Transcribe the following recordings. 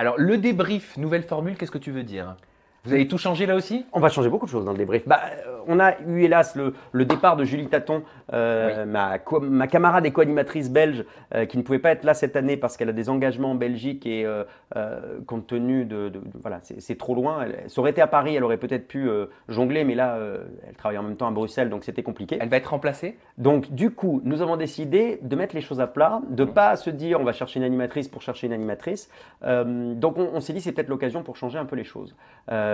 Alors, le débrief, nouvelle formule, qu'est-ce que tu veux dire? Vous avez tout changé là aussi? On va changer beaucoup de choses dans le débrief. On a eu hélas le départ de Julie Taton, ma camarade et co-animatrice belge, qui ne pouvait pas être là cette année parce qu'elle a des engagements en Belgique et compte tenu voilà, c'est trop loin. Ça aurait été à Paris, elle aurait peut-être pu jongler, mais là, elle travaille en même temps à Bruxelles, donc c'était compliqué. Elle va être remplacée? Donc du coup, nous avons décidé de mettre les choses à plat, de ne pas se dire on va chercher une animatrice pour chercher une animatrice. Donc on s'est dit c'est peut-être l'occasion pour changer un peu les choses.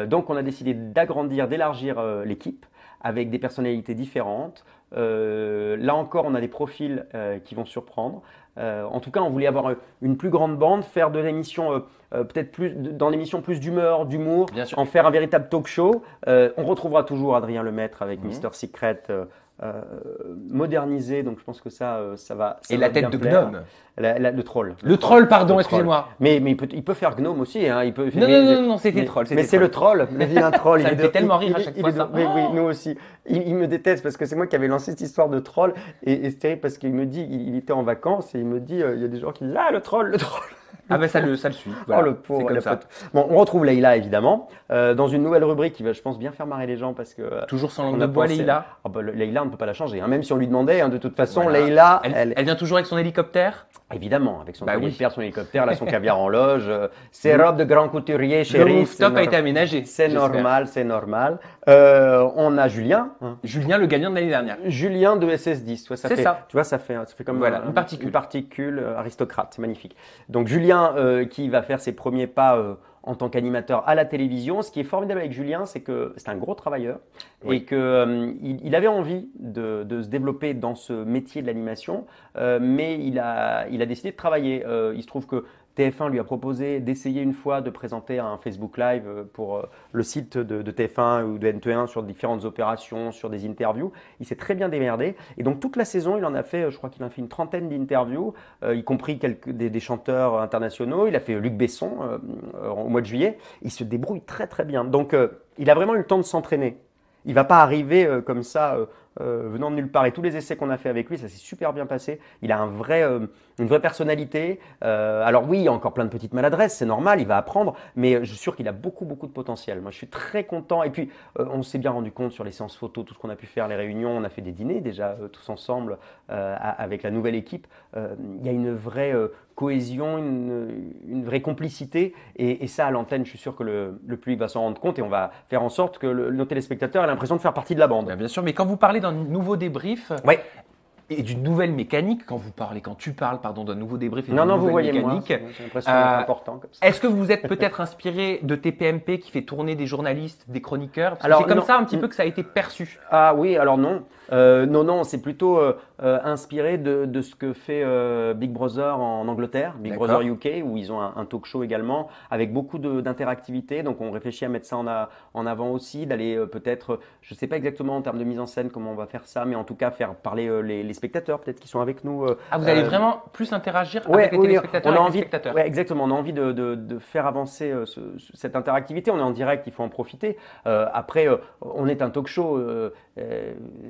Donc on a décidé d'agrandir, d'élargir l'équipe avec des personnalités différentes. Là encore, on a des profils qui vont surprendre. En tout cas, on voulait avoir une plus grande bande, faire de l'émission peut-être plus dans l'émission plus d'humeur, d'humour, en faire un véritable talk show. On retrouvera toujours Adrien Lemaître avec Mister Secret. Modernisé, donc je pense que ça va. Et la tête de gnome. Le troll. Le troll, pardon, excusez-moi. Mais il peut faire gnome aussi. Hein, non, c'était troll. Mais c'est le troll, le vilain troll. Ça me fait tellement rire à chaque fois. Ça. Oui, nous aussi. Il me déteste parce que c'est moi qui avais lancé cette histoire de troll. Et c'est terrible parce qu'il me dit, il était en vacances et il me dit, il y a des gens qui disent, ah, le troll, le troll. Ah ben ça le suit. Voilà. Oh le pauvre, comme ça. Bon, on retrouve Leïla évidemment dans une nouvelle rubrique qui va, je pense, bien faire marrer les gens parce que toujours sans langue de bois, Leïla. Leïla, on ne peut pas la changer, hein, même si on lui demandait. Hein, de toute façon, voilà. Leïla, elle vient toujours avec son hélicoptère. Évidemment, avec son hélicoptère, son hélicoptère, là, son caviar en loge, ses robes de grand couturier, chérie. Le rooftop a été aménagé. C'est normal, c'est normal. On a Julien. Hein. Julien, le gagnant de l'année dernière. Julien de SS10. Ouais, c'est ça. Tu vois, ça fait comme voilà, une particule aristocrate. C'est magnifique. Donc Julien qui va faire ses premiers pas en tant qu'animateur à la télévision. Ce qui est formidable avec Julien, c'est que c'est un gros travailleur et qu'il avait envie de se développer dans ce métier de l'animation, mais il a décidé de travailler. Il se trouve que TF1 lui a proposé d'essayer une fois de présenter un Facebook Live pour le site de TF1 ou de NT1 sur différentes opérations, sur des interviews. Il s'est très bien démerdé et donc toute la saison, il en a fait, je crois qu'il en a fait une trentaine d'interviews, y compris des chanteurs internationaux. Il a fait Luc Besson au mois de juillet. Il se débrouille très très bien. Donc il a vraiment eu le temps de s'entraîner. Il ne va pas arriver comme ça venant de nulle part. Et tous les essais qu'on a fait avec lui, ça s'est super bien passé. Il a une vraie personnalité. Alors oui, il y a encore plein de petites maladresses, c'est normal, il va apprendre, mais je suis sûr qu'il a beaucoup, beaucoup de potentiel. Moi, je suis très content. Et puis, on s'est bien rendu compte sur les séances photos, tout ce qu'on a pu faire, les réunions, on a fait des dîners déjà tous ensemble avec la nouvelle équipe. Il y a une vraie cohésion, une vraie complicité. Et ça, à l'antenne, je suis sûr que le public va s'en rendre compte et on va faire en sorte que nos téléspectateurs aient l'impression de faire partie de la bande. Bien sûr, mais quand vous parlez d'un nouveau débrief et d'une nouvelle mécanique, quand tu parles d'un nouveau débrief et d'une nouvelle mécanique, j'ai l'impression que c'est important comme ça. Est-ce que vous êtes peut-être inspiré de TPMP qui fait tourner des journalistes, des chroniqueurs? C'est comme ça un petit peu que ça a été perçu. Ah oui, alors non. Non, c'est plutôt inspiré de ce que fait Big Brother en Angleterre, Big Brother UK, où ils ont un talk show également, avec beaucoup d'interactivité. Donc on réfléchit à mettre ça en avant aussi, d'aller peut-être, je ne sais pas exactement en termes de mise en scène comment on va faire ça, mais en tout cas faire parler les spectateurs peut-être qui sont avec nous. Vous allez vraiment plus interagir avec les téléspectateurs et les spectateurs. Oui, exactement. On a envie de faire avancer cette interactivité. On est en direct, il faut en profiter. Après, on est un talk show.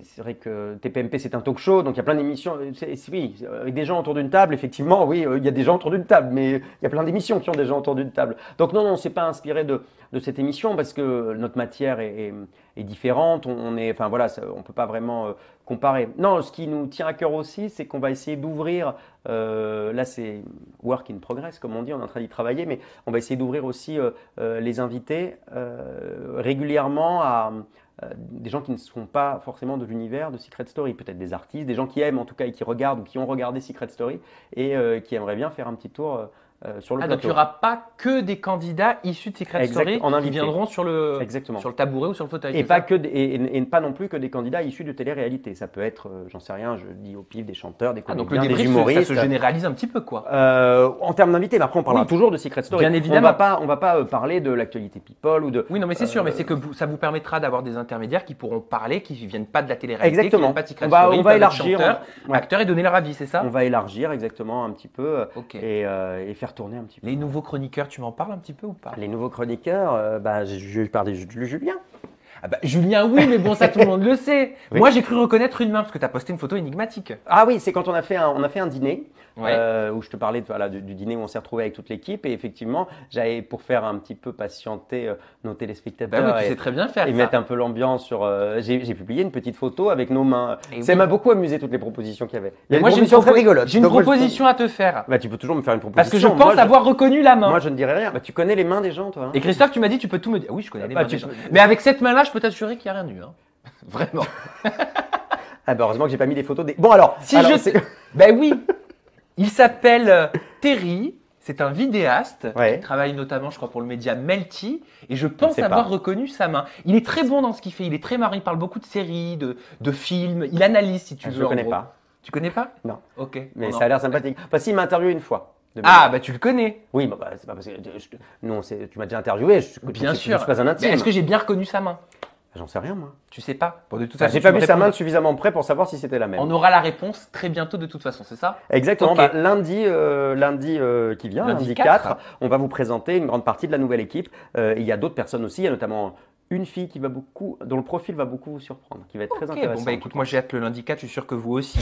C'est vrai que TPMP, c'est un talk show, donc il y a plein d'émissions. Oui, avec des gens autour d'une table, effectivement, oui, il y a des gens autour d'une table, mais il y a plein d'émissions qui ont des gens autour d'une table. Donc non, on ne s'est pas inspiré de cette émission parce que notre matière est différente. On ne peut pas vraiment comparer. Non, ce qui nous tient à cœur aussi, c'est qu'on va essayer d'ouvrir, là c'est work in progress, comme on dit, on est en train d'y travailler, mais on va essayer d'ouvrir aussi les invités régulièrement à des gens qui ne sont pas forcément de l'univers de Secret Story, peut-être des artistes, des gens qui aiment en tout cas et qui regardent ou qui ont regardé Secret Story et qui aimeraient bien faire un petit tour sur le plateau. Donc il n'y aura pas que des candidats issus de Secret Story qui viendront sur le tabouret ou sur le fauteuil. Et pas non plus que des candidats issus de télé-réalité. Ça peut être, j'en sais rien, je dis au pif, des chanteurs, des comédiens, donc le débrief, des humoristes. Ça se généralise un petit peu quoi. En termes d'invités, mais après on parlera toujours de Secret Story. Bien évidemment. On va pas parler de l'actualité people ou de. Oui, non, mais c'est sûr, mais c'est que ça vous permettra d'avoir des intermédiaires qui pourront parler, qui ne viennent pas de la télé-réalité, qui ne viennent pas de Secret Story, on va élargir, acteurs et donner leur avis, c'est ça? On va élargir exactement un petit peu et faire tourner un petit peu. Les nouveaux chroniqueurs, tu m'en parles un petit peu ou pas? Les nouveaux chroniqueurs, je vais parler de Julien. Ah bah, Julien, oui, mais bon, ça tout le monde le sait. Oui. Moi, j'ai cru reconnaître une main parce que tu as posté une photo énigmatique. Ah oui, c'est quand on a fait un dîner Ouais. où je te parlais du dîner où on s'est retrouvé avec toute l'équipe. Et effectivement, j'avais pour faire un petit peu patienter nos téléspectateurs Bah oui, tu sais très bien faire et ça. mettre un peu l'ambiance sur. J'ai publié une petite photo avec nos mains. Et Ça oui. m'a beaucoup amusé toutes les propositions qu'il y avait. Il y a Moi, une proposition très rigolote. J'ai une Donc, moi, proposition à te faire. Bah, tu peux toujours me faire une Parce proposition. que je pense avoir reconnu la main. Moi, je ne dirais rien. Bah, tu connais les mains des gens, toi. Hein. Et Christophe, tu m'as dit, tu peux tout me dire. Oui, je connais les Bah, mains des gens. Mais avec cette main-là, je peux t'assurer qu'il n'y a rien eu. Hein. Vraiment. Ah bah, heureusement que j'ai pas mis des photos des. Bon alors. Si alors, je. Ben oui. Il s'appelle Terry. C'est un vidéaste Ouais. qui travaille notamment, je crois, pour le média Melty. Et je pense sais avoir pas. reconnu sa main. Il est très bon dans ce qu'il fait. Il est très marrant. Il parle beaucoup de séries, de films. Il analyse, si tu veux. Je le en connais gros. pas. Tu connais pas? Non. Ok. Mais On ça a l'air sympathique. Enfin, si, il m'a interviewé une fois. Ah, bah tu le connais. Oui, bah, c'est pas parce que non, tu m'as déjà interviewé. Bien je sûr. suis pas un Mais intime. est-ce que j'ai bien reconnu sa main? J'en sais rien, moi. Tu sais pas. Bon, de toute Enfin, façon, j'ai tu pas me vu sa répondras. main suffisamment près pour savoir si c'était la même. On aura la réponse très bientôt de toute façon, c'est ça? Exactement. Ok. Bah, lundi qui vient, Lundi lundi 4, 4, on va vous présenter une grande partie de la nouvelle équipe. Il y a d'autres personnes aussi. Il y a notamment une fille dont le profil va beaucoup vous surprendre, qui va être très Ok, intéressante. bon bah écoute, moi j'ai hâte le lundi 4, je suis sûr que vous aussi.